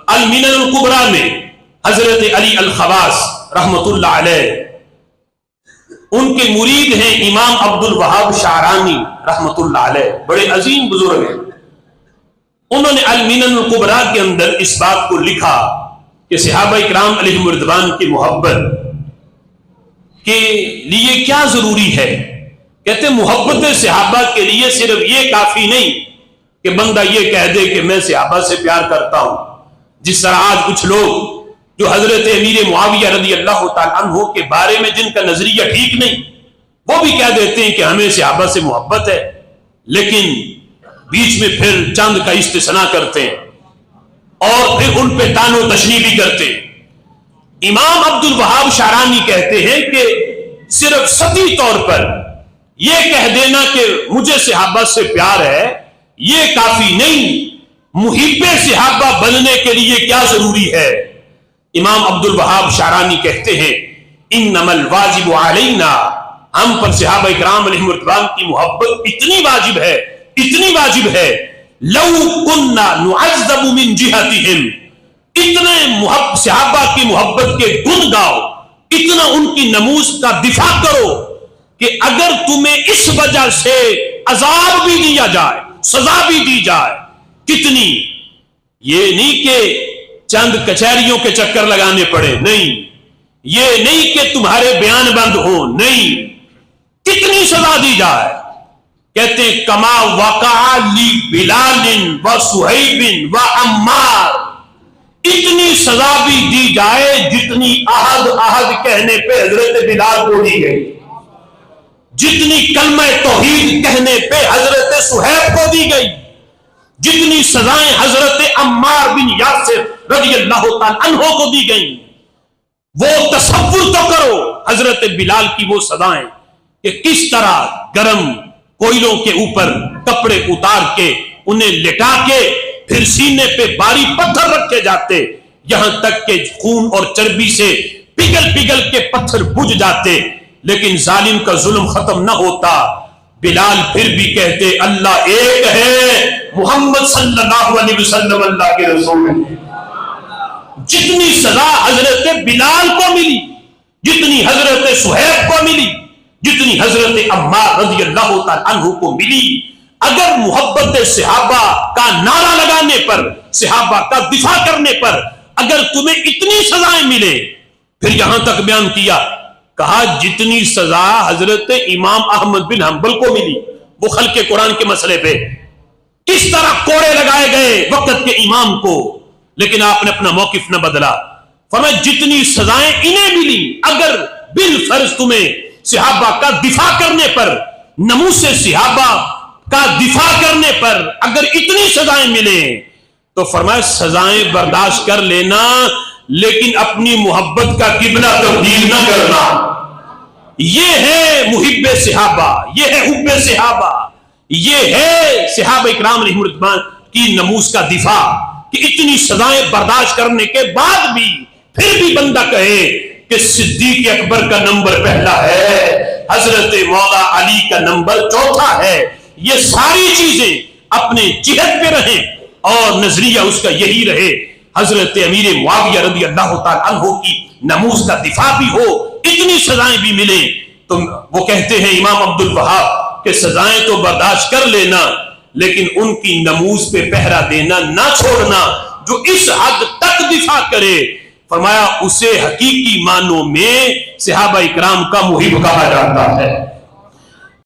المنن الکبریٰ میں حضرت علی الخواص رحمت اللہ علیہ، ان کے مرید ہیں امام عبد الوہاب شعرانی رحمت اللہ علیہ، بڑے عظیم بزرگ ہیں۔ انہوں نے المنن الکبریٰ کے اندر اس بات کو لکھا کہ صحابہ اکرام علیہم رضوان کی محبت کے لیے کیا ضروری ہے۔ کہتے ہیں محبت صحابہ کے لیے صرف یہ کافی نہیں کہ بندہ یہ کہہ دے کہ میں صحابہ سے پیار کرتا ہوں، جس طرح آج کچھ لوگ جو حضرت امیر معاویہ رضی اللہ تعالیٰ عنہ کے بارے میں جن کا نظریہ ٹھیک نہیں، وہ بھی کہہ دیتے ہیں کہ ہمیں صحابہ سے محبت ہے، لیکن بیچ میں پھر چند کا استثناء کرتے ہیں اور پھر ان پہ طعن و تشنیع بھی کرتے ہیں۔ امام عبد الوہاب شعرانی کہتے ہیں کہ صرف سطحی طور پر یہ کہہ دینا کہ مجھے صحابہ سے پیار ہے یہ کافی نہیں، محب صحابہ بننے کے لیے کیا ضروری ہے۔ امام عبد الوہاب شعرانی کہتے ہیں انما الواجب علینا، ہم پر صحابہ اکرام علیہم رضوان کی محبت اتنی واجب ہے لو کننا نعذب من جہتہم، اتنے صحابہ کی محبت کے گن گاؤ، اتنا ان کی نموز کا دفاع کرو کہ اگر تمہیں اس وجہ سے عذاب بھی دیا جائے، سزا بھی دی جائے، کتنی، یہ نہیں کہ چند کچہریوں کے چکر لگانے پڑے، نہیں، یہ نہیں کہ تمہارے بیان بند ہو، نہیں، کتنی سزا دی جائے۔ کہتے ہیں کما وقع لی بلال و صہیب و عمار، اتنی سزا بھی دی جائے جتنی احد کہنے پہ حضرت بلال کو دی گئی، جتنی کلمہ توحید کہنے پہ حضرت صہیب کو دی گئی، جتنی سزائیں حضرت عمار بن یاسر رضی اللہ تعالیٰ عنہ کو دی گئیں۔ وہ تصور تو کرو حضرت بلال کی وہ سزائیں کہ کس طرح گرم کوئلوں کے اوپر کپڑے اتار کے انہیں لٹا کے پھر سینے پہ باری پتھر رکھے جاتے، یہاں تک کہ خون اور چربی سے پگھل کے پتھر بجھ جاتے، لیکن ظالم کا ظلم ختم نہ ہوتا۔ بلال پھر بھی کہتے اللہ ایک ہے، محمد صلی اللہ علیہ وسلم اللہ کے رسول ہیں۔ جتنی سزا حضرت بلال کو ملی، جتنی حضرت صہیب کو ملی، جتنی حضرت عمار رضی اللہ تعالیٰ عنہ کو ملی، اگر محبت صحابہ کا نعرہ لگانے پر، صحابہ کا دفاع کرنے پر اگر تمہیں اتنی سزائیں ملے، پھر یہاں تک بیان کیا، کہا جتنی سزا حضرت امام احمد بن حنبل کو ملی وہ خلق قرآن کے مسئلے پہ، کس طرح کوڑے لگائے گئے وقت کے امام کو، لیکن آپ نے اپنا موقف نہ بدلا۔ فرمایا جتنی سزائیں انہیں ملی، اگر بالفرض تمہیں صحابہ کا دفاع کرنے پر، نموز صحابہ کا دفاع کرنے پر اگر اتنی سزائیں ملیں تو فرمایا سزائیں برداشت کر لینا، لیکن اپنی محبت کا قبلہ تبدیل نہ کرنا۔ یہ ہے محب صحابہ، یہ ہے حب صحابہ، یہ ہے صحابہ اکرام علیہم رضوان کی نموز کا دفاع، کہ اتنی سزائیں برداشت کرنے کے بعد بھی پھر بھی بندہ کہے کہ صدیق اکبر کا نمبر پہلا ہے، حضرت مولا علی کا نمبر چوتھا ہے۔ یہ ساری چیزیں اپنے جہت پہ رہیں اور نظریہ اس کا یہی رہے، حضرت امیر معاویہ رضی اللہ تعالیٰ عنہ کی نموز کا دفاع بھی ہو، اتنی سزائیں بھی ملیں، تو وہ کہتے ہیں امام عبد الوہاب کہ سزائیں تو برداشت کر لینا، لیکن ان کی نموز پہ پہرا دینا نہ چھوڑنا۔ جو اس حد تک دفاع کرے، فرمایا اسے حقیقی معنوں میں صحابہ اکرام کا محب کہا جاتا ہے۔